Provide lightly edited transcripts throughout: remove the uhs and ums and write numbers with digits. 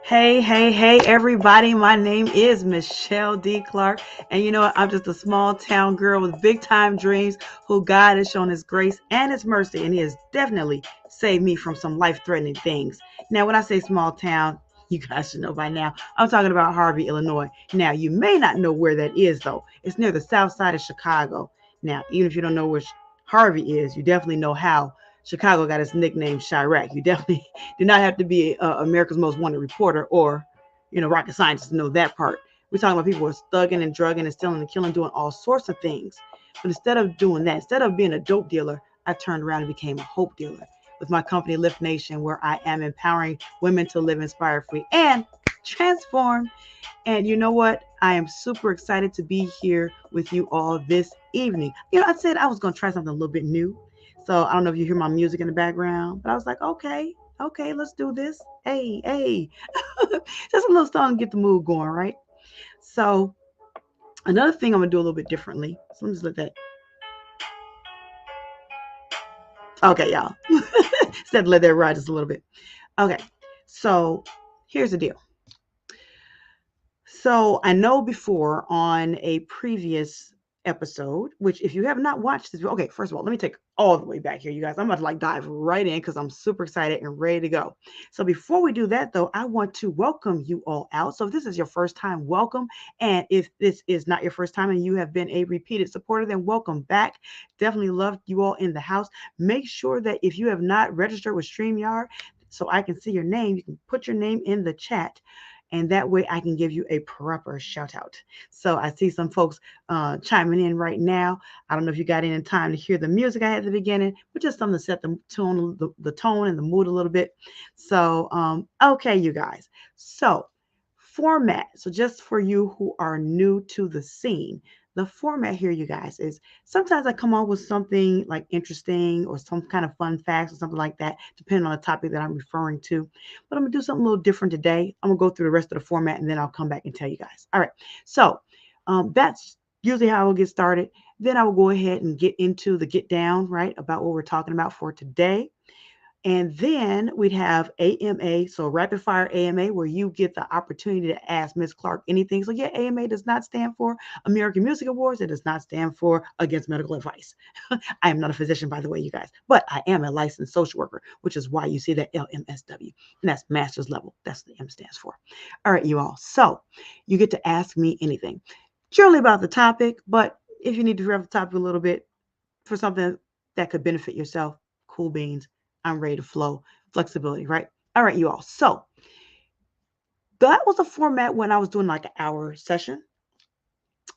Hey, everybody. My name is Michelle D. Clark. And you know what? I'm just a small town girl with big time dreams who God has shown his grace and his mercy. And he has definitely saved me from some life threatening things. Now, when I say small town, you guys should know by now, I'm talking about Harvey, Illinois. Now, you may not know where that is, though. It's near the south side of Chicago. Now, even if you don't know where Harvey is, you definitely know how Chicago got its nickname Chirac. You definitely do not have to be America's Most Wanted reporter or, rocket scientist to know that part. We're talking about people who are thugging and drugging and stealing and killing, doing all sorts of things. But instead of doing that, instead of being a dope dealer, I turned around and became a hope dealer with my company Lift Nation, where I am empowering women to live inspired, free, and transform. And you know what? I am super excited to be here with you all this evening. I said I was going to try something a little bit new. So I don't know if you hear my music in the background, but I was like, okay, let's do this. Hey, just a little song to get the mood going, right? So another thing I'm going to do a little bit differently. So let me just let that. Okay, y'all. Instead of let that ride just a little bit. Okay, so here's the deal. So I know before on a previous episode, which if you have not watched this, okay, first of all, let me take all the way back here, you guys. I'm about to dive right in because I'm super excited and ready to go. So before we do that, though, I want to welcome you all out. So if this is your first time, welcome. And if this is not your first time and you have been a repeated supporter, then welcome back. Definitely love you all in the house. Make sure that if you have not registered with StreamYard, so I can see your name, you can put your name in the chat and that way I can give you a proper shout out. So I see some folks chiming in right now. I don't know if you got any time to hear the music I had at the beginning, but just something to set the tone, the tone and the mood a little bit. So okay, you guys. So format. So just for you who are new to the scene, the format here, you guys, is sometimes I come on with something like interesting or some kind of fun facts or something like that, depending on the topic that I'm referring to. But I'm gonna do something a little different today. I'm gonna go through the rest of the format and then I'll come back and tell you guys. All right. So that's usually how I will get started. Then I will go ahead and get into the get down, right, about what we're talking about for today. And then we'd have AMA, so rapid fire AMA, where you get the opportunity to ask Miss Clark anything. So yeah, AMA does not stand for American Music Awards. It does not stand for Against Medical Advice. I am not a physician, by the way, you guys, but I am a licensed social worker, which is why you see that LMSW, and that's master's level. That's what the M stands for. All right, you all. So you get to ask me anything, generally about the topic, but if you need to rev the topic a little bit for something that could benefit yourself, cool beans. I'm ready to flow. Flexibility, right? All right, you all. So that was a format when I was doing like an hour session.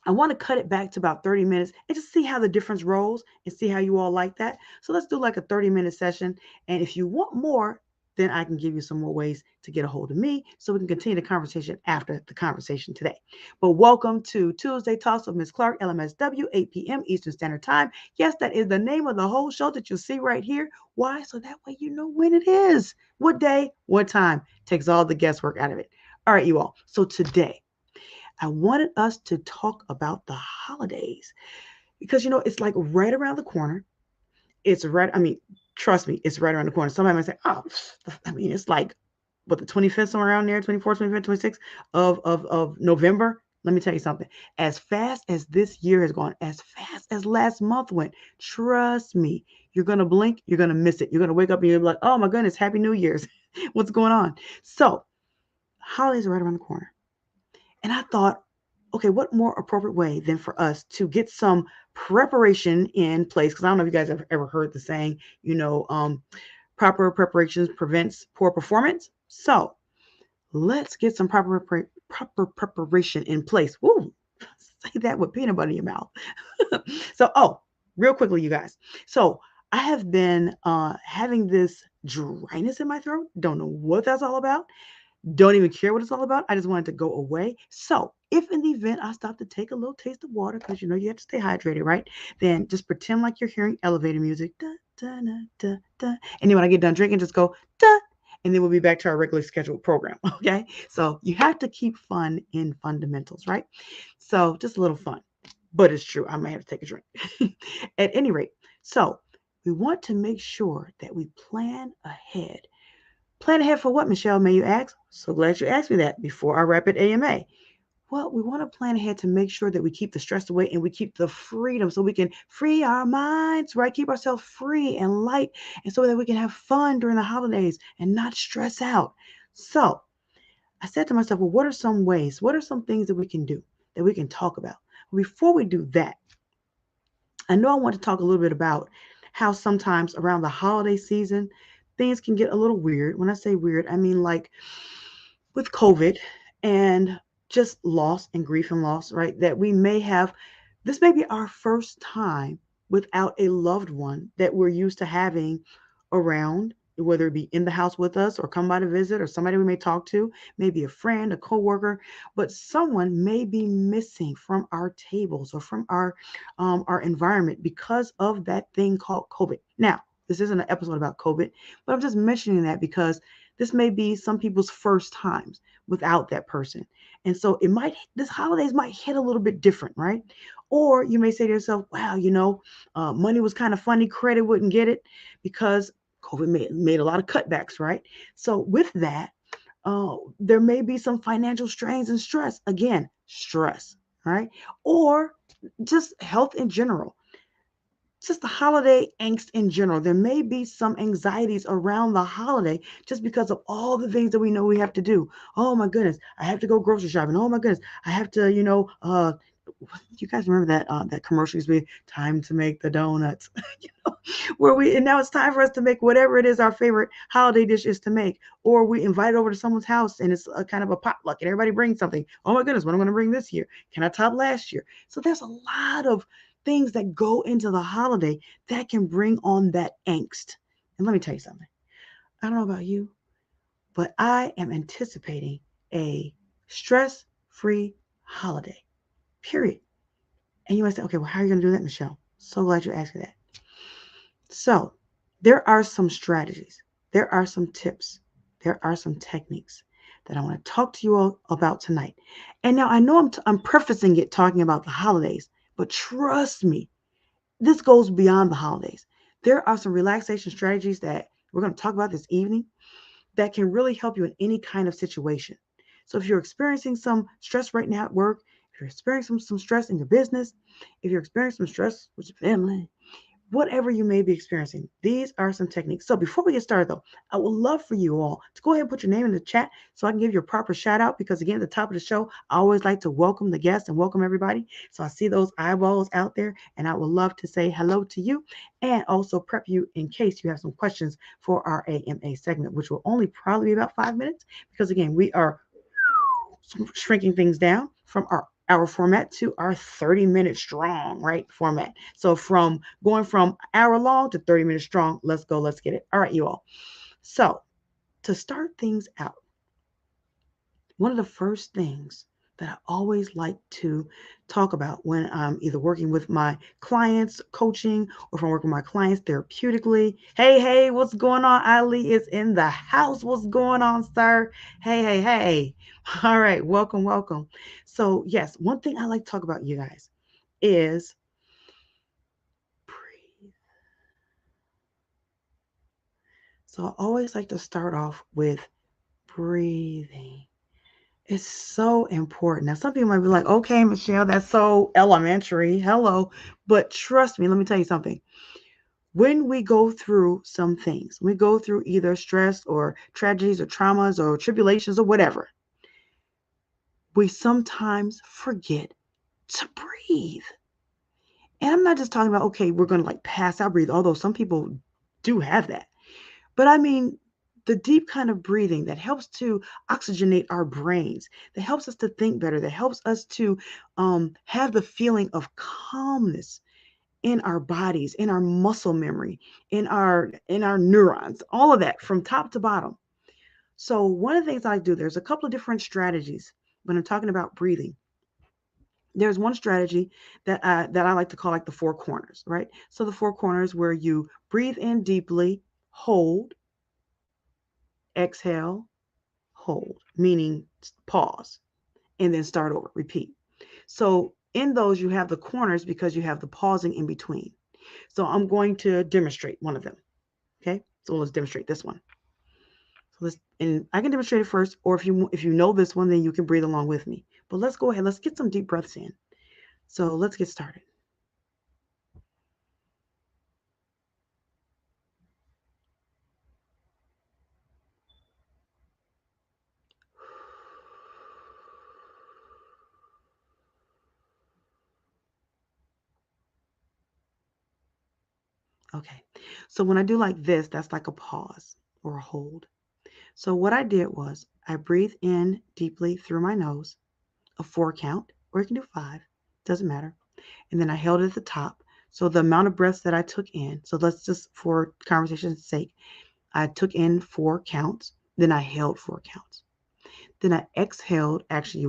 I want to cut it back to about 30 minutes and just see how the difference rolls and see how you all like that. So let's do like a 30-minute session. And if you want more, then I can give you some more ways to get a hold of me so we can continue the conversation after the conversation today. But welcome to Tuesday Talks with Ms. Clark, LMSW, 8 p.m. Eastern Standard Time. Yes, that is the name of the whole show that you see right here. Why? So that way you know when it is, what day, what time. Takes all the guesswork out of it. All right, you all. So today, I wanted us to talk about the holidays because it's like right around the corner. It's right. I mean, trust me, it's right around the corner. Somebody might say, "Oh, I mean, it's like what the 25th, somewhere around there, 24th, 25th, 26th of November." Let me tell you something. As fast as this year has gone, as fast as last month went, trust me, you're gonna blink, you're gonna miss it. You're gonna wake up and you're like, "Oh my goodness, Happy New Year's! What's going on?" So, holidays are right around the corner. And I thought, okay, what more appropriate way than for us to get some preparation in place? Because I don't know if you guys have ever heard the saying, proper preparations prevents poor performance. So let's get some proper preparation in place. Woo, say that with peanut butter in your mouth. So, real quickly, you guys. So I have been having this dryness in my throat. Don't know what that's all about. Don't even care what it's all about. I just wanted to go away. So, if in the event I stop to take a little taste of water, because you have to stay hydrated, right? Then just pretend like you're hearing elevator music. Da, da, da, da, da. And then when I get done drinking, just go, da. And then we'll be back to our regularly scheduled program. Okay. So, you have to keep fun in fundamentals, right? So, just a little fun. But it's true. I might have to take a drink. At any rate, so we want to make sure that we plan ahead Plan ahead for what, Michelle, may you ask? So glad you asked me that before our rapid AMA. Well, we want to plan ahead to make sure that we keep the stress away and we keep the freedom so we can free our minds, right? Keep ourselves free and light, and so that we can have fun during the holidays and not stress out. So I said to myself, well, what are some ways? What are some things that we can do, that we can talk about? Before we do that, I know I want to talk a little bit about how sometimes around the holiday season, things can get a little weird. When I say weird, I mean like with COVID and just loss and grief and loss, right? That we may have, this may be our first time without a loved one that we're used to having around, whether it be in the house with us or come by to visit or somebody we may talk to, maybe a friend, a coworker, but someone may be missing from our tables or from our environment because of that thing called COVID. Now, this isn't an episode about COVID, but I'm just mentioning that because this may be some people's first times without that person. And so this holidays might hit a little bit different, right? Or you may say to yourself, wow, money was kind of funny, credit wouldn't get it because COVID made a lot of cutbacks, right? So with that, there may be some financial strains and stress. Again, stress, right? Or just health in general, just the holiday angst in general. There may be some anxieties around the holiday just because of all the things that we know we have to do. Oh my goodness, I have to go grocery shopping. Oh my goodness, I have to, you guys remember that commercial used to be time to make the donuts, where we and now it's time for us to make whatever it is our favorite holiday dish is to make, or we invite over to someone's house and it's a kind of a potluck and everybody brings something. Oh my goodness, what am I going to bring this year? Can I top last year? So there's a lot of things that go into the holiday that can bring on that angst. And let me tell you something. I don't know about you, but I am anticipating a stress-free holiday. Period. And you might say, okay, well, how are you going to do that, Michelle? So glad you asked me that. So there are some strategies, there are some tips, there are some techniques that I want to talk to you all about tonight. And now I know I'm prefacing it talking about the holidays, but trust me, this goes beyond the holidays. There are some relaxation strategies that we're going to talk about this evening that can really help you in any kind of situation. So if you're experiencing some stress right now at work, if you're experiencing some stress in your business, if you're experiencing some stress with your family, whatever you may be experiencing, these are some techniques. So before we get started though, I would love for you all to go ahead and put your name in the chat so I can give you a proper shout out, because again, at the top of the show, I always like to welcome the guests and welcome everybody. So I see those eyeballs out there and I would love to say hello to you and also prep you in case you have some questions for our AMA segment, which will only probably be about 5 minutes, because again, we are shrinking things down from our format to our 30-minute strong, right? Format. So from going from hour long to 30 minutes strong, let's go, let's get it. All right, you all. So to start things out, one of the first things that I always like to talk about when I'm either working with my clients, coaching, or if I'm working with my clients therapeutically. Hey, what's going on? Ali is in the house. What's going on, sir? Hey. All right, welcome. So, yes, one thing I like to talk about, you guys, is breathe. So, I always like to start off with breathing. It's so important. Now, some people might be like, okay, Michelle, that's so elementary. Hello. But trust me, let me tell you something. When we go through some things, we go through either stress or tragedies or traumas or tribulations or whatever, we sometimes forget to breathe. And I'm not just talking about, okay, we're going to like pass out, breathe, although some people do have that. But I mean, the deep kind of breathing that helps to oxygenate our brains, that helps us to think better, that helps us to have the feeling of calmness in our bodies, in our muscle memory, in our neurons, all of that from top to bottom. So one of the things I do, there's a couple of different strategies when I'm talking about breathing. There's one strategy that I like to call like the four corners, right? So the four corners where you breathe in deeply, hold, exhale, hold, meaning pause, and then start over, repeat. So in those, you have the corners because you have the pausing in between. So I'm going to demonstrate one of them. Okay, so let's demonstrate this one. And I can demonstrate it first, or if you know this one, then you can breathe along with me. But let's go ahead. Let's get some deep breaths in. So let's get started. Okay. So when I do like this, that's like a pause or a hold. So what I did was I breathed in deeply through my nose, a 4 count, or you can do 5, doesn't matter. And then I held it at the top. So the amount of breaths that I took in, so let's just, for conversation's sake, I took in 4 counts, then I held 4 counts. Then I exhaled, actually,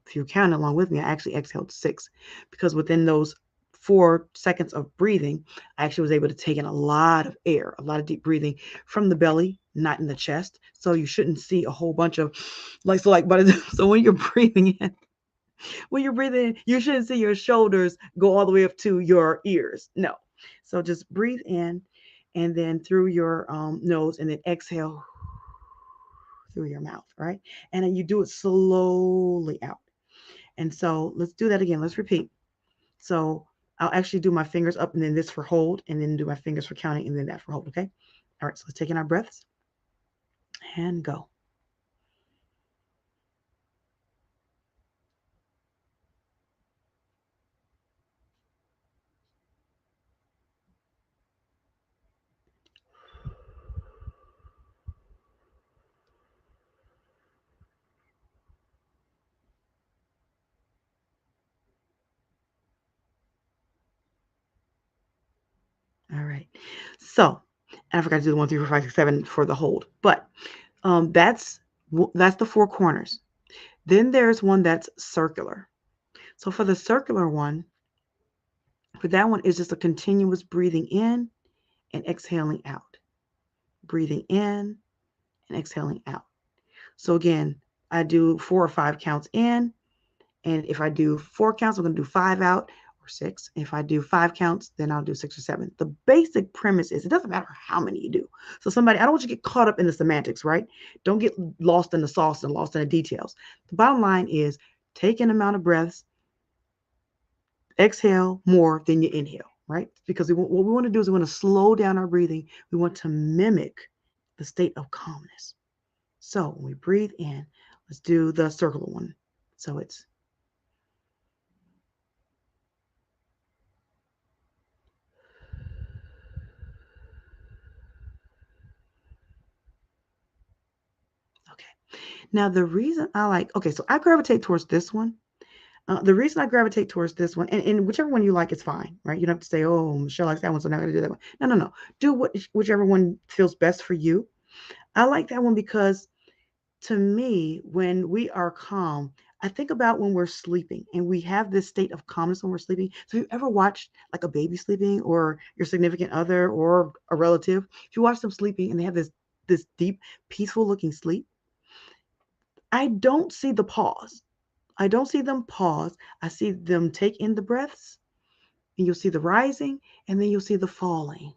if you count along with me, I actually exhaled 6, because within those 4 seconds of breathing, I actually was able to take in a lot of air, a lot of deep breathing from the belly, not in the chest. So you shouldn't see a whole bunch of but so when you're breathing in, you shouldn't see your shoulders go all the way up to your ears. No. So just breathe in and then through your nose, and then exhale through your mouth, right? And then you do it slowly out. And so let's do that again. Let's repeat. So I'll actually do my fingers up and then this for hold, and then do my fingers for counting and then that for hold. Okay. All right. So let's take in our breaths and go. All right. So, and I forgot to do the 1, 3, 4, 5, 6, 7 for the hold, but that's the 4 corners. Then there's one that's circular. So for the circular one, for that one is just a continuous breathing in and exhaling out. Breathing in and exhaling out. So again, I do 4 or 5 counts in, and if I do 4 counts, I'm going to do 5 out or 6. If I do 5 counts, then I'll do 6 or 7. The basic premise is it doesn't matter how many you do. So I don't want you to get caught up in the semantics, right? Don't get lost in the sauce and lost in the details. The bottom line is take an amount of breaths, exhale more than you inhale, right? Because what we want to do is we want to slow down our breathing. We want to mimic the state of calmness. So when we breathe in, let's do the circular one. So it's okay. Now the reason so I gravitate towards this one. The reason I gravitate towards this one, and whichever one you like is fine, right? You don't have to say, oh, Michelle likes that one, so I'm not going to do that one. No, no, no. Do whichever one feels best for you. I like that one because to me, when we are calm, I think about when we're sleeping and we have this state of calmness when we're sleeping. So, if you ever watched like a baby sleeping or your significant other or a relative, if you watch them sleeping and they have this deep, peaceful looking sleep, I don't see the pause. I don't see them pause. I see them take in the breaths, and you'll see the rising, and then you'll see the falling.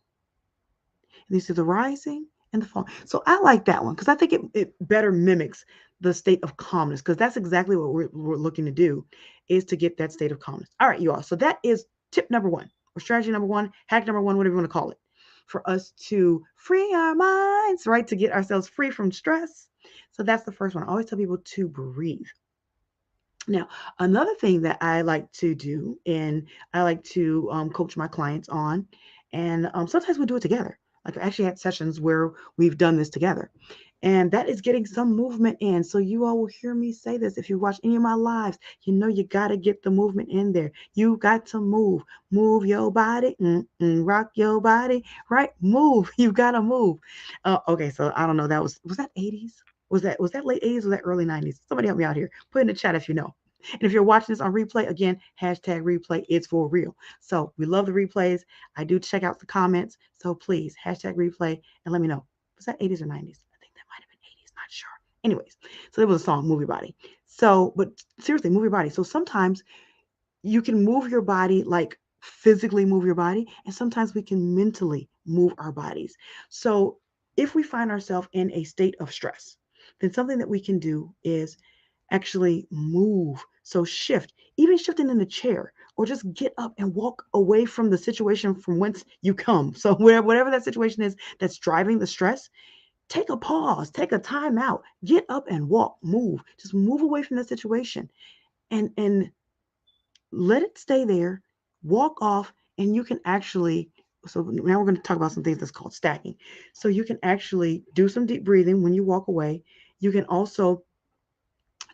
And you see the rising and the fall. So I like that one because I think it better mimics the state of calmness, because that's exactly what we're looking to do, is to get that state of calmness. All right, you all. So that is tip number 1, or strategy number 1, hack number 1, whatever you want to call it, for us to free our minds, right? To get ourselves free from stress. So that's the first one. I always tell people to breathe. Now, another thing that I like to do, and I like to coach my clients on, and sometimes we do it together. Like I actually had sessions where we've done this together, and that is getting some movement in. So you all will hear me say this. If you watch any of my lives, you know you got to get the movement in there. You got to move your body, rock your body, right? Move. You got to move. Okay, so I don't know. Was that 80s? Was that late 80s? Was that early 90s? Somebody help me out here. Put in the chat if you know. And if you're watching this on replay, again, hashtag replay, it's for real. So we love the replays. I do check out the comments. So please, hashtag replay, and let me know. Was that 80s or 90s? I think that might have been 80s, not sure. Anyways, so there was a song, Movie Body. So, but seriously, move your body. So sometimes you can move your body, like physically move your body, and sometimes we can mentally move our bodies. So If we find ourselves in a state of stress, then something that we can do is actually move. So shift, even shifting in the chair, or just get up and walk away from the situation from whence you come. So whatever that situation is that's driving the stress, take a pause, take a time out, get up and walk, move. Just move away from the situation and let it stay there, walk off, and you can actually. So now we're going to talk about some things that's called stacking. So you can actually do some deep breathing when you walk away. You can also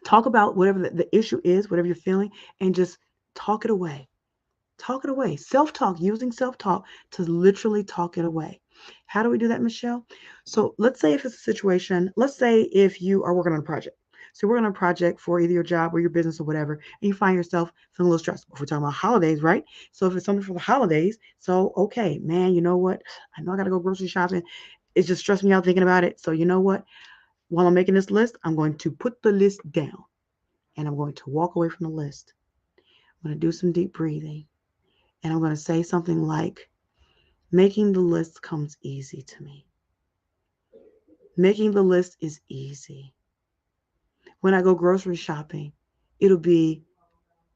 talk about whatever the issue is, whatever you're feeling, and just talk it away. Talk it away. Self talk, using self talk to literally talk it away. How do we do that, Michelle? So let's say if it's a situation, let's say if you are working on a project. So you're working on a project for either your job or your business or whatever, and you find yourself feeling a little stressed. If we're talking about holidays, right? So if it's something for the holidays, so okay, man, you know what? I know I got to go grocery shopping. It's just stressing me out thinking about it. So you know what? While I'm making this list, I'm going to put the list down and I'm going to walk away from the list. I'm going to do some deep breathing and I'm going to say something like, making the list comes easy to me. Making the list is easy. When I go grocery shopping, it'll be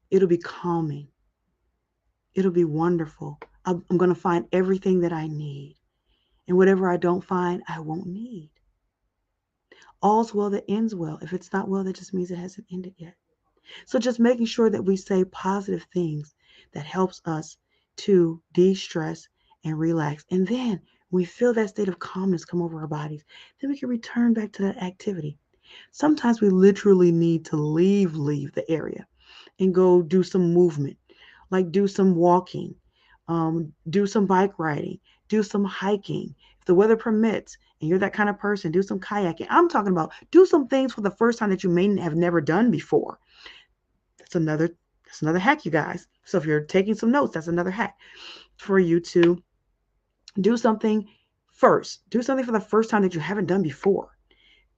it'll be calming. It'll be wonderful. I'm going to find everything that I need. And whatever I don't find, I won't need. All's well that ends well. If it's not well, that just means it hasn't ended yet. So just making sure that we say positive things that helps us to de-stress and relax. And then we feel that state of calmness come over our bodies, then we can return back to that activity. Sometimes we literally need to leave the area and go do some movement, like do some walking, do some bike riding, do some hiking. If the weather permits and you're that kind of person, do some kayaking. I'm talking about do some things for the first time that you may have never done before. That's another hack, you guys. So if you're taking some notes, that's another hack for you to do something first. Do something for the first time that you haven't done before.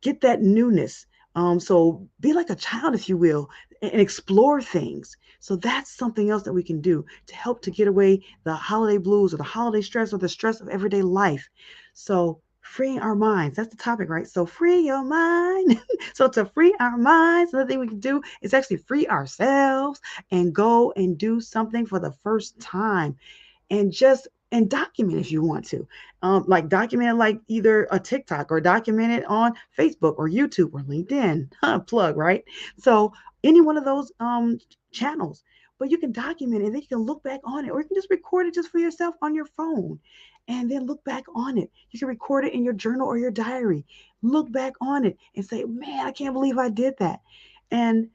Get that newness. So be like a child, if you will, and explore things. So that's something else that we can do to help to get away the holiday blues or the holiday stress or the stress of everyday life. So freeing our minds, that's the topic, right? So free your mind. So to free our minds, another thing we can do is actually free ourselves and go and do something for the first time and just and document if you want to, like document like either a TikTok or document it on Facebook or YouTube or LinkedIn. Plug, right? So any one of those channels, but you can document it and then you can look back on it, or you can just record it just for yourself on your phone and then look back on it. You can record it in your journal or your diary, look back on it and say, man, I can't believe I did that. And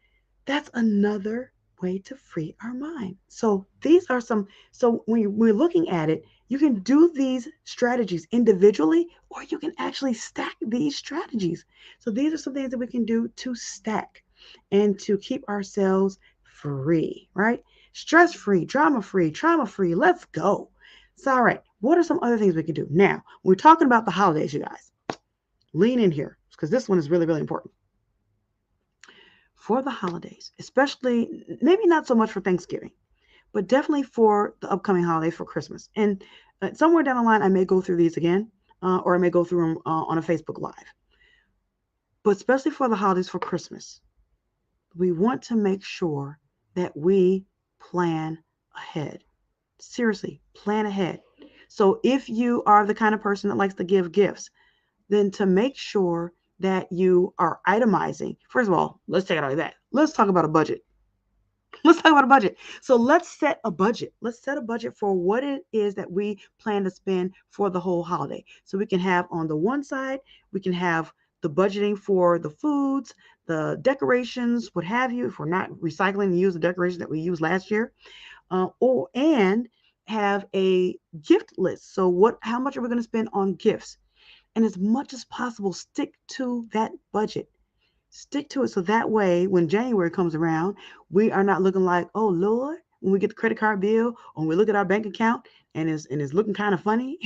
that's another way to free our mind. So these are some, so when we're looking at it, you can do these strategies individually, or you can actually stack these strategies. So these are some things that we can do to stack and to keep ourselves free, right? Stress free, drama free, trauma free. Let's go. So, all right, what are some other things we can do? Now, we're talking about the holidays, you guys. Lean in here because this one is really, really important. For the holidays, especially maybe not so much for Thanksgiving, but definitely for the upcoming holidays for Christmas. And somewhere down the line, I may go through these again, or I may go through them on a Facebook Live. But especially for the holidays for Christmas, we want to make sure that we plan ahead. Seriously, plan ahead. So if you are the kind of person that likes to give gifts, then to make sure that you are itemizing. First of all, let's take it out of that. Let's talk about a budget. Let's talk about a budget. So let's set a budget. Let's set a budget for what it is that we plan to spend for the whole holiday. So we can have on the one side, we can have the budgeting for the foods, the decorations, what have you, if we're not recycling and use the decorations that we used last year, and have a gift list. So how much are we going to spend on gifts? And as much as possible, stick to that budget. Stick to it so that way when January comes around, we are not looking like, oh Lord, when we get the credit card bill or when we look at our bank account and it's looking kind of funny,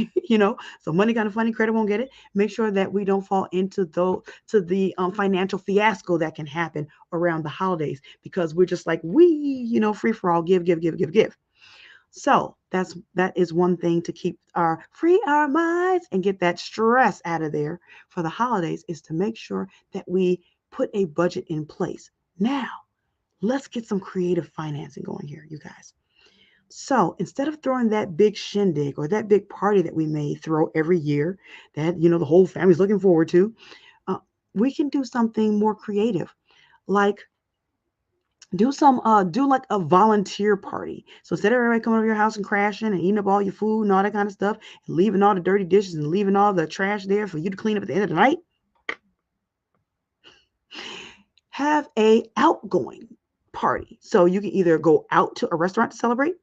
so money kind of funny, credit won't get it. Make sure that we don't fall into the financial fiasco that can happen around the holidays because we're just like free for all, give. So that is one thing to keep our free our minds and get that stress out of there for the holidays, is to make sure that we put a budget in place. Now, let's get some creative financing going here, you guys. So instead of throwing that big shindig or that big party that we may throw every year that, the whole family's looking forward to, uh, we can do something more creative, like do like a volunteer party. So instead of everybody coming over your house and crashing and eating up all your food and all that kind of stuff and leaving all the dirty dishes and leaving all the trash there for you to clean up at the end of the night, have a outgoing party. So you can either go out to a restaurant to celebrate.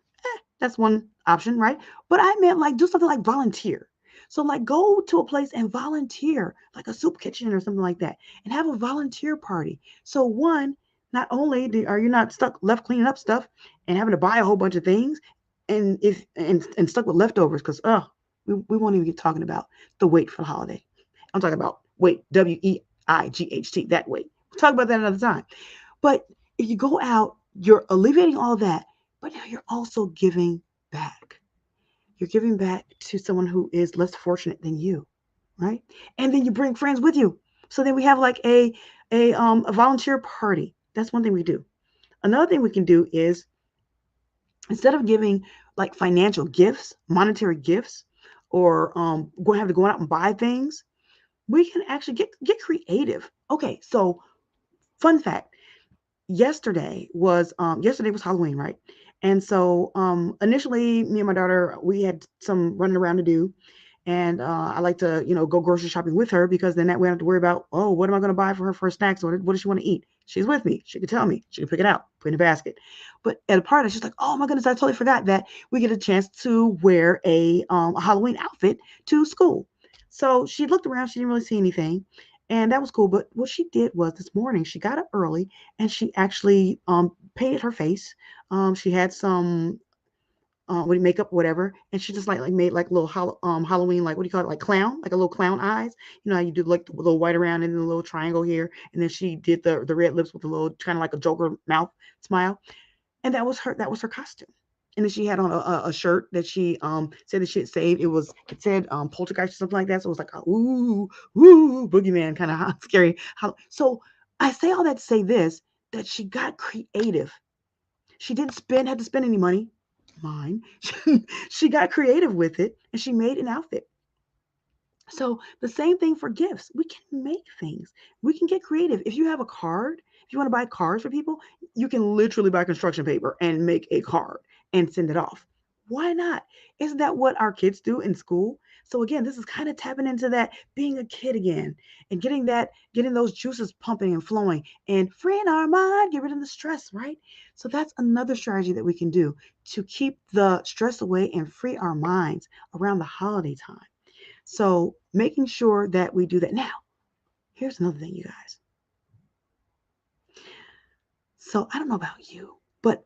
That's one option, right? But I meant like do something like volunteer. So like go to a place and volunteer, like a soup kitchen or something like that, and have a volunteer party. So one, not only are you not stuck left cleaning up stuff and having to buy a whole bunch of things, and if and stuck with leftovers, because we won't even get talking about the wait for the holiday. I'm talking about wait, WEIGHT, that wait. We'll talk about that another time. But if you go out, you're alleviating all that, but now you're also giving back. You're giving back to someone who is less fortunate than you, right? And then you bring friends with you. So then we have like a volunteer party. That's one thing we do. Another thing we can do is, instead of giving like financial gifts, monetary gifts, or going to have to go out and buy things, we can actually get creative. Okay, so fun fact: yesterday was Halloween, right? And so initially, me and my daughter, we had some running around to do, and I like to go grocery shopping with her, because then that way I don't have to worry about, oh, what am I going to buy for her for snacks, or what does she want to eat. She's with me. She can tell me. She can pick it out, put it in a basket. But at a party, she's like, oh my goodness, I totally forgot that we get a chance to wear a Halloween outfit to school. So she looked around. She didn't really see anything. And that was cool. But what she did was, this morning, she got up early and she actually painted her face. She had some with makeup, whatever, and she just like made like little Halloween, like, what do you call it, like clown, like a little clown eyes. You know how you do like the little white around and then the little triangle here, and then she did the red lips with a little kind of like a Joker mouth smile, and that was her costume. And then she had on a shirt that she said that she had saved. It said poltergeist or something like that. So it was like a ooh boogeyman kind of scary. So I say all that to say this, that she got creative. She didn't have to spend any money. Mine. She got creative with it and she made an outfit. So the same thing for gifts. We can make things. We can get creative. If you have a card, if you want to buy cards for people, you can literally buy construction paper and make a card and send it off. Why not? Isn't that what our kids do in school? So again, this is kind of tapping into that being a kid again and getting those juices pumping and flowing and freeing our mind, get rid of the stress, right? So that's another strategy that we can do to keep the stress away and free our minds around the holiday time. So making sure that we do that. Now, here's another thing, you guys. So I don't know about you, but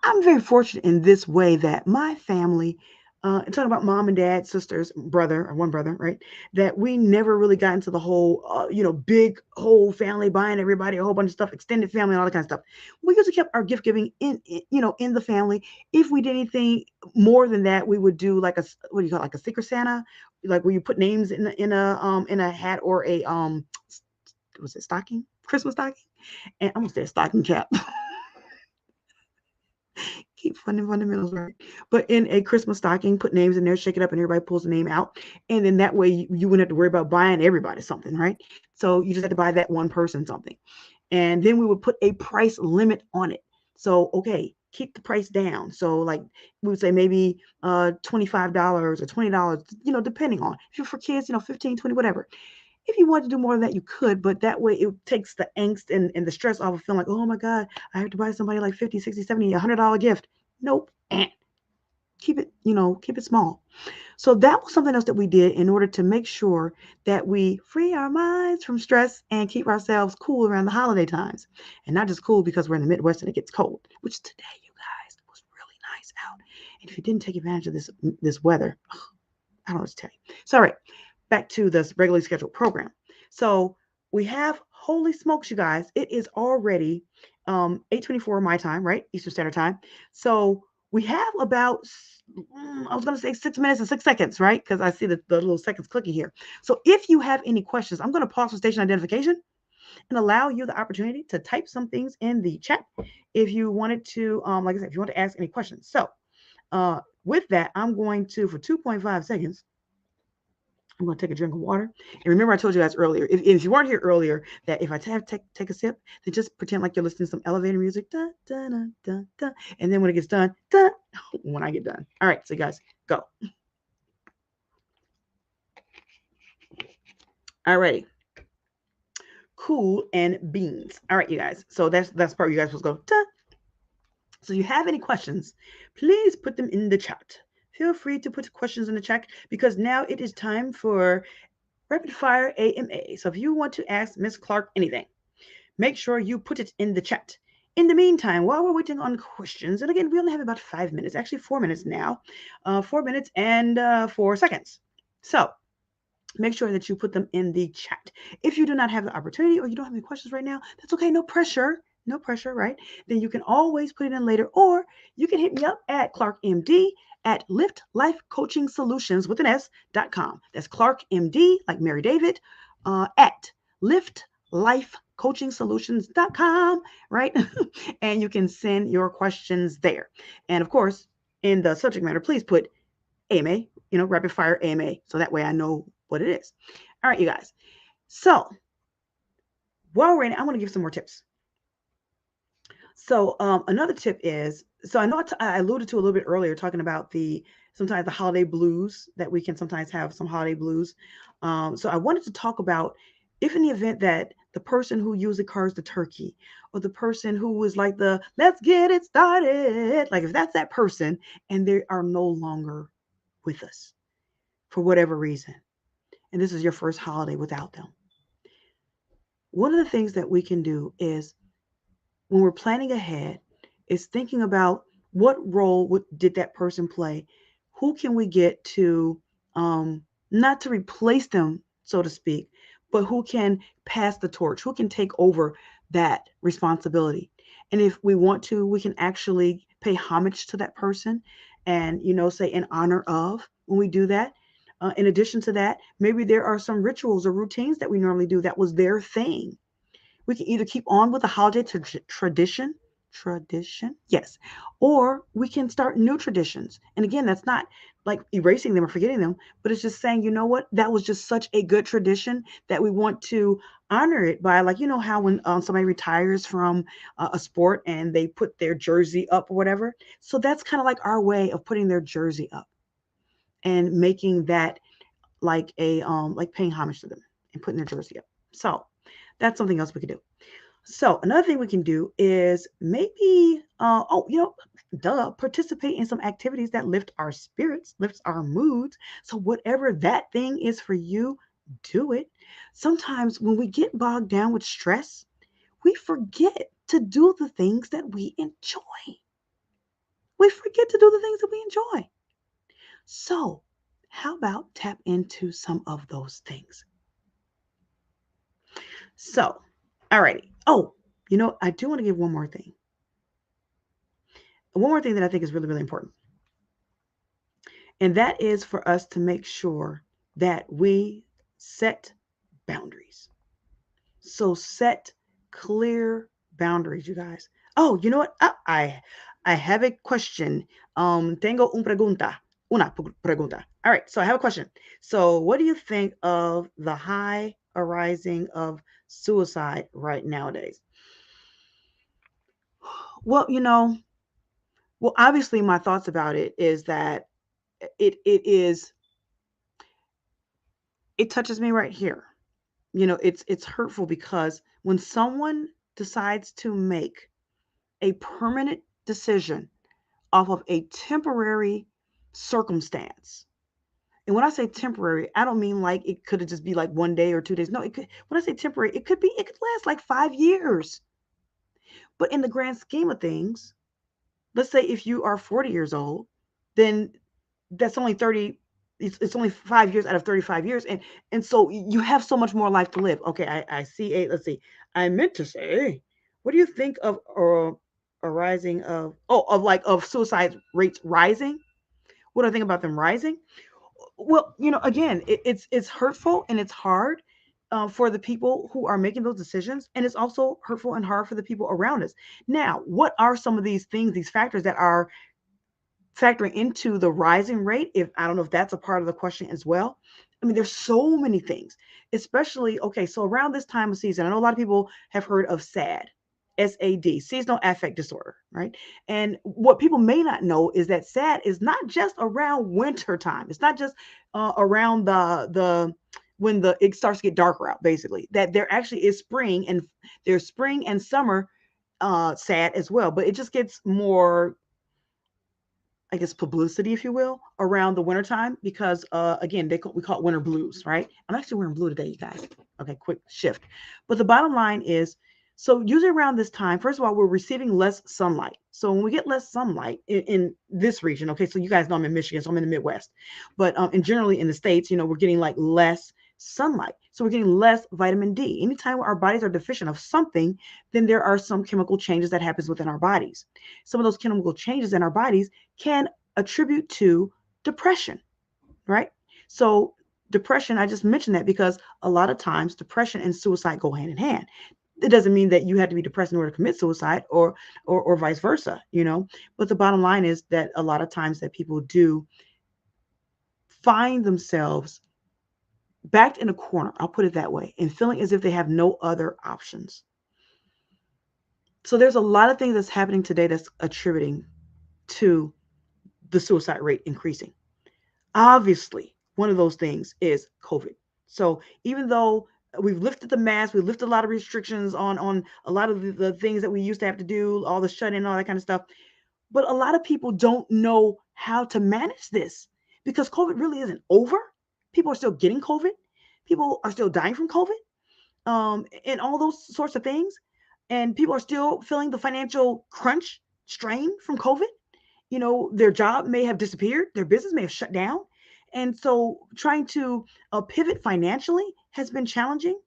I'm very fortunate in this way that my family, I'm talking about mom and dad, sisters, brother, or one brother, right? That we never really got into the whole, big whole family buying everybody a whole bunch of stuff, extended family, and all that kind of stuff. We usually kept our gift giving in the family. If we did anything more than that, we would do like what do you call it, like a secret Santa, like where you put names in a hat, or a was it stocking, Christmas stocking, and I almost said stocking cap. Keep fundamentals right. But in a Christmas stocking, put names in there, shake it up, and everybody pulls the name out. And then that way you wouldn't have to worry about buying everybody something, right? So you just had to buy that one person something. And then we would put a price limit on it. So, okay, keep the price down. So like we would say maybe $25 or $20, depending on, if you're for kids, 15, 20, whatever. If you want to do more of that, you could, but that way it takes the angst and the stress off of feeling like, oh my God, I have to buy somebody like 50, 60, 70, $100 gift. Nope. Keep it small. So that was something else that we did in order to make sure that we free our minds from stress and keep ourselves cool around the holiday times. And not just cool because we're in the Midwest and it gets cold, which today, you guys, was really nice out. And if you didn't take advantage of this weather, I don't know what to tell you. So, all right, back to this regularly scheduled program. So we have, holy smokes, you guys, it is already 8:24 my time, right? Eastern Standard Time. So We have about, I was going to say 6 minutes and 6 seconds, right? Because I see the little seconds clicking here. So if you have any questions, I'm going to pause for station identification and allow you the opportunity to type some things in the chat if you wanted to, like I said, if you want to ask any questions. So with that, I'm going to, for 2.5 seconds, I'm going to take a drink of water. And remember, I told you guys earlier, if you weren't here earlier, that if I take a sip, then just pretend like you're listening to some elevator music. Da, da, da, da, da. And then when it gets done, da, when I get done. All right, so you guys, go. All righty. Cool and beans. All right, you guys. So that's part you guys supposed to go. Da. So if you have any questions, please put them in the chat. Feel free to put questions in the chat because now it is time for rapid fire AMA. So if you want to ask Miss Clark anything, make sure you put it in the chat. In the meantime, while we're waiting on questions, and again, we only have about 5 minutes, actually 4 minutes now, 4 minutes and 4 seconds. So make sure that you put them in the chat. If you do not have the opportunity or you don't have any questions right now, that's okay. No pressure. No pressure, right? Then you can always put it in later, or you can hit me up at ClarkMD at Lift Life Coaching Solutions with an S.com. That's ClarkMD, like Mary David, at Lift Life Coaching Solutions.com, right? And you can send your questions there. And of course, in the subject matter, please put AMA, rapid fire AMA. So that way I know what it is. All right, you guys. So while we're in it, I want to give some more tips. So another tip is, so I know I alluded to a little bit earlier talking about sometimes the holiday blues, that we can sometimes have some holiday blues. So I wanted to talk about if in the event that the person who usually carves the turkey or the person who was like let's get it started, like if that's that person and they are no longer with us for whatever reason, and this is your first holiday without them. One of the things that we can do is, when we're planning ahead, is thinking about what role did that person play? Who can we get to, not to replace them, so to speak, but who can pass the torch? Who can take over that responsibility? And if we want to, we can actually pay homage to that person and, say in honor of when we do that. In addition to that, maybe there are some rituals or routines that we normally do that was their thing. We can either keep on with the holiday tradition, yes, or we can start new traditions. And again, that's not like erasing them or forgetting them, but it's just saying, you know what, that was just such a good tradition that we want to honor it by, like, how when somebody retires from a sport and they put their jersey up or whatever. So that's kind of like our way of putting their jersey up and making that like like paying homage to them and putting their jersey up. So that's something else we could do. So another thing we can do is maybe, participate in some activities that lift our spirits, lifts our moods. So whatever that thing is for you, do it. Sometimes when we get bogged down with stress, we forget to do the things that we enjoy. We forget to do the things that we enjoy. So how about tap into some of those things? So, all righty. Oh, I do want to give one more thing. One more thing that I think is really, really important. And that is for us to make sure that we set boundaries. So set clear boundaries, you guys. Oh, you know what? I have a question. Tengo una pregunta. All right, so I have a question. So what do you think of the high arising of suicide right nowadays? Well, obviously my thoughts about it is that it touches me right here. It's hurtful because when someone decides to make a permanent decision off of a temporary circumstance. And when I say temporary, I don't mean like it could just be like 1 day or 2 days. No, it could, when I say temporary, it could last like 5 years. But in the grand scheme of things, let's say if you are 40 years old, then that's only 30. It's only 5 years out of 35 years. And so you have so much more life to live. Okay, I see. Let's see. I meant to say, what do you think of a rising of suicide rates rising. What do I think about them rising? Well, again, it's hurtful and it's hard for the people who are making those decisions, and it's also hurtful and hard for the people around us. Now, what are some of these things, these factors that are factoring into the rising rate? If I don't know if that's a part of the question as well. I mean, there's so many things, especially, okay, so around this time of season, I know a lot of people have heard of SAD, seasonal affect disorder, right? And what people may not know is that SAD is not just around winter time. It's not just around the when it starts to get darker out, basically. That there actually is spring, and there's spring and summer SAD as well, but it just gets more, I guess, publicity, if you will, around the wintertime because, again, we call it winter blues, right? I'm actually wearing blue today, you guys. Okay, quick shift. But the bottom line is, so usually around this time, first of all, we're receiving less sunlight. So when we get less sunlight in this region, okay, so you guys know I'm in Michigan, so I'm in the Midwest, but and generally in the States, we're getting like less sunlight. So we're getting less vitamin D. Anytime our bodies are deficient of something, then there are some chemical changes that happens within our bodies. Some of those chemical changes in our bodies can attribute to depression, right? So depression, I just mentioned that because a lot of times depression and suicide go hand in hand. It doesn't mean that you have to be depressed in order to commit suicide or vice versa, But the bottom line is that a lot of times that people do find themselves backed in a corner, I'll put it that way, and feeling as if they have no other options. So there's a lot of things that's happening today that's attributing to the suicide rate increasing. Obviously, one of those things is COVID. So even though we've lifted the mask, we've lifted a lot of restrictions on a lot of the things that we used to have to do, all the shut in, all that kind of stuff. But a lot of people don't know how to manage this because COVID really isn't over. People are still getting COVID. People are still dying from COVID, and all those sorts of things. And people are still feeling the financial crunch strain from COVID. Their job may have disappeared, their business may have shut down. And so trying to pivot financially has been challenging.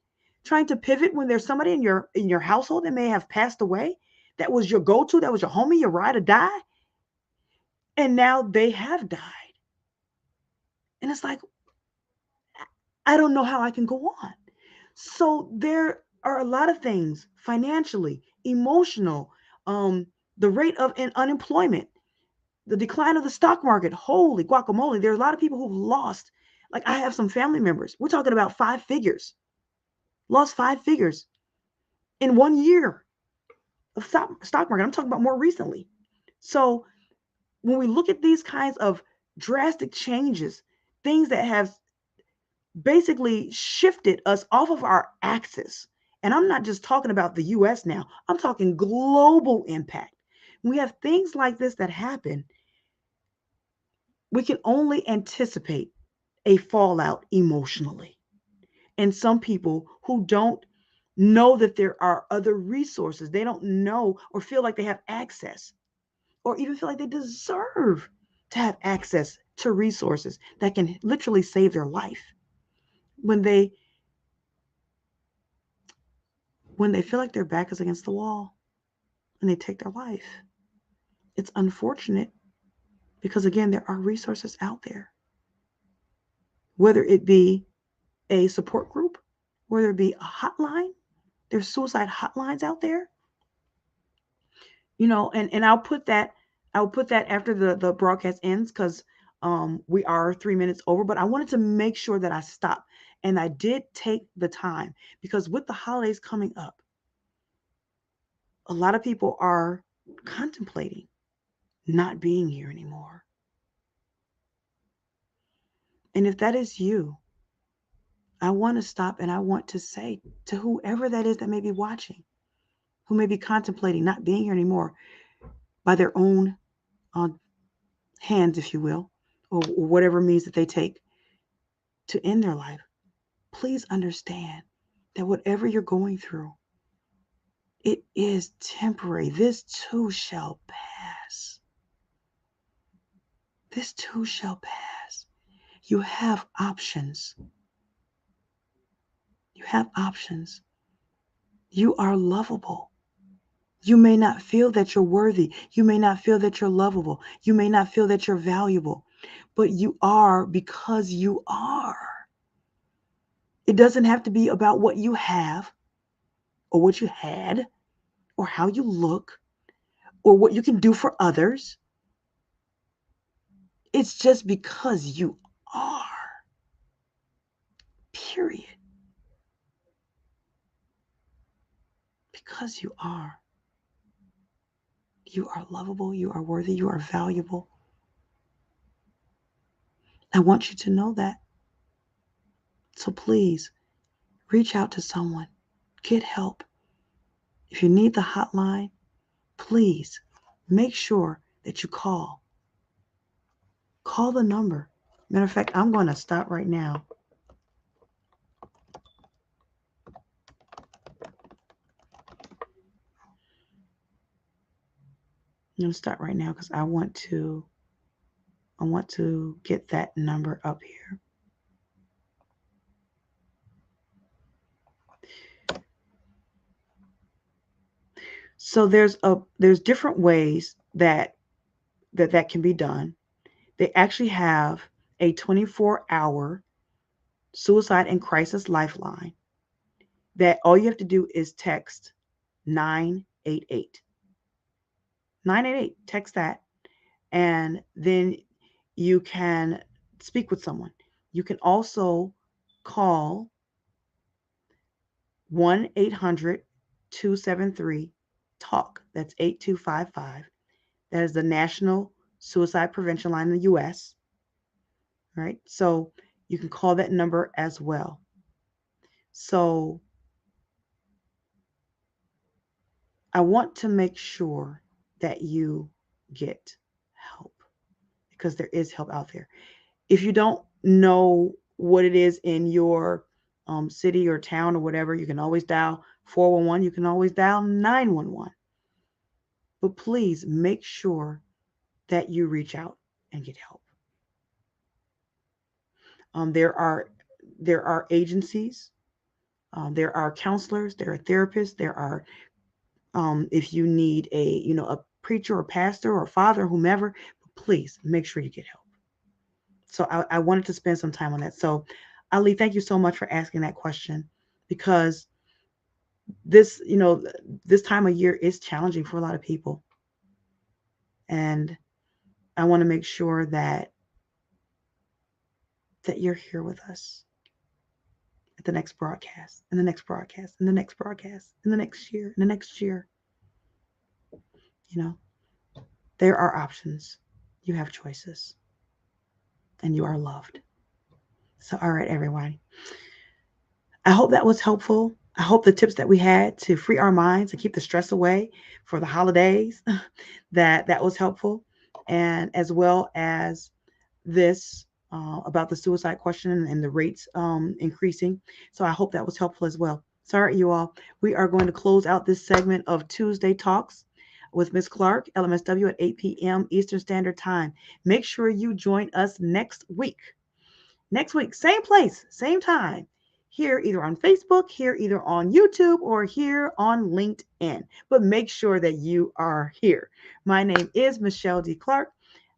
Trying to pivot when there's somebody in your household that may have passed away, that was your go-to, that was your homie, your ride or die, and now they have died. And it's like, I don't know how I can go on. So there are a lot of things financially, emotional, the rate of unemployment, the decline of the stock market. Holy guacamole. There's a lot of people who've lost. Like, I have some family members. We're talking about 5 figures, lost 5 figures in 1 year of stock market. I'm talking about more recently. So when we look at these kinds of drastic changes, things that have basically shifted us off of our axis, and I'm not just talking about the US now, I'm talking global impact. When we have things like this that happen, we can only anticipate a fallout emotionally. And some people who don't know that there are other resources, they don't know or feel like they have access, or even feel like they deserve to have access to resources that can literally save their life. When they feel like their back is against the wall and they take their life, it's unfortunate because, again, there are resources out there, whether it be a support group, whether it be a hotline. There's suicide hotlines out there, and I'll put that after the broadcast ends, because we are 3 minutes over, but I wanted to make sure that I stop, and I did take the time because with the holidays coming up, a lot of people are contemplating not being here anymore. And if that is you, I want to stop and I want to say to whoever that is that may be watching, who may be contemplating not being here anymore by their own uh, hands, if you will, or whatever means that they take to end their life, please understand that whatever you're going through, it is temporary. This too shall pass. This too shall pass. You have options. You have options. You are lovable. You may not feel that you're worthy. You may not feel that you're lovable. You may not feel that you're valuable, but you are because you are. It doesn't have to be about what you have or what you had or how you look or what you can do for others. It's just because you are. Period. Because you are. You are lovable. You are worthy. You are valuable. I want you to know that. So please reach out to someone. Get help. If you need the hotline, please make sure that you call. Call the number. Matter of fact, I'm going to stop right now. I'm going to stop right now because I want to get that number up here. So there's different ways that can be done. They actually have a 24-hour suicide and crisis lifeline that all you have to do is text 988. 988, text that, and then you can speak with someone. You can also call 1-800-273-TALK. That's 8255. That is the National Suicide Prevention Line in the U.S. Right? So you can call that number as well. So I want to make sure that you get help because there is help out there. If you don't know what it is in your city or town or whatever, you can always dial 411. You can always dial 911. But please make sure that you reach out and get help. There are agencies, there are counselors, there are therapists, there are if you need a preacher or pastor or father, whomever, please make sure you get help. So I wanted to spend some time on that. So Ali, thank you so much for asking that question because this time of year is challenging for a lot of people. And I want to make sure that you're here with us at the next broadcast, and the next broadcast, and the next broadcast, and the next year, and the next year. There are options. You have choices. And you are loved. So, all right, everyone. I hope that was helpful. I hope the tips that we had to free our minds and keep the stress away for the holidays, that was helpful. And as well as this about the suicide question and the rates increasing. So I hope that was helpful as well. Sorry, you all. We are going to close out this segment of Tuesday Talks with Ms. Clark, LMSW at 8 p.m. Eastern Standard Time. Make sure you join us next week. Next week, same place, same time. Here, either on Facebook, here, either on YouTube, or here on LinkedIn. But make sure that you are here. My name is Michelle D. Clark.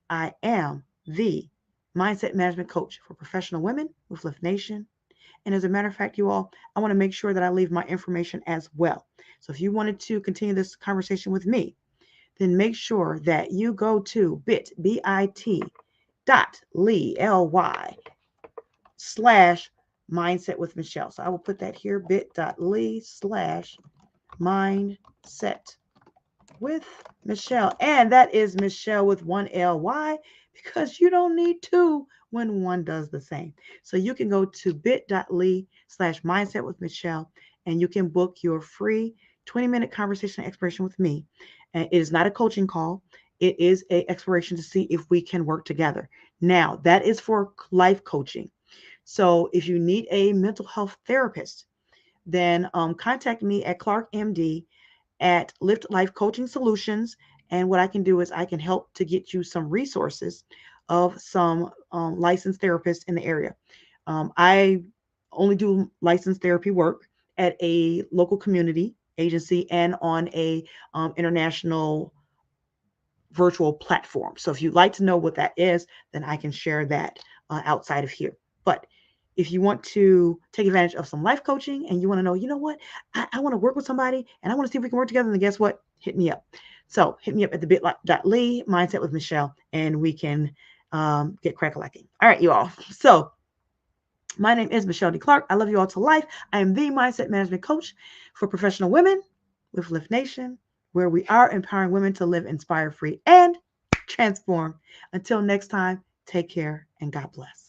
I am the mindset management coach for professional women with Lift Nation. And as a matter of fact, you all, I want to make sure that I leave my information as well. So if you wanted to continue this conversation with me, then make sure that you go to bit.ly / mindset with Michelle. So I will put that here, bit.ly / mindset with Michelle. And that is Michelle with one Ly because you don't need two when one does the same. So you can go to bit.ly / mindset with Michelle and you can book your free 20-minute conversation exploration with me. And it is not a coaching call. It is an exploration to see if we can work together. Now, that is for life coaching. So if you need a mental health therapist, then contact me at ClarkMD at Lift Life Coaching Solutions. And what I can do is I can help to get you some resources of some licensed therapists in the area. I only do licensed therapy work at a local community agency and on a international virtual platform. So if you'd like to know what that is, then I can share that outside of here. But if you want to take advantage of some life coaching and you want to know, you know what, I want to work with somebody and I want to see if we can work together, then guess what? Hit me up. So hit me up at the bit.ly mindset with Michelle and we can get crack-a-lacking. All right, you all. So my name is Michelle D. Clark. I love you all to life. I am the mindset management coach for professional women with Lift Nation, where we are empowering women to live inspired, free, and transform. Until next time, take care and God bless.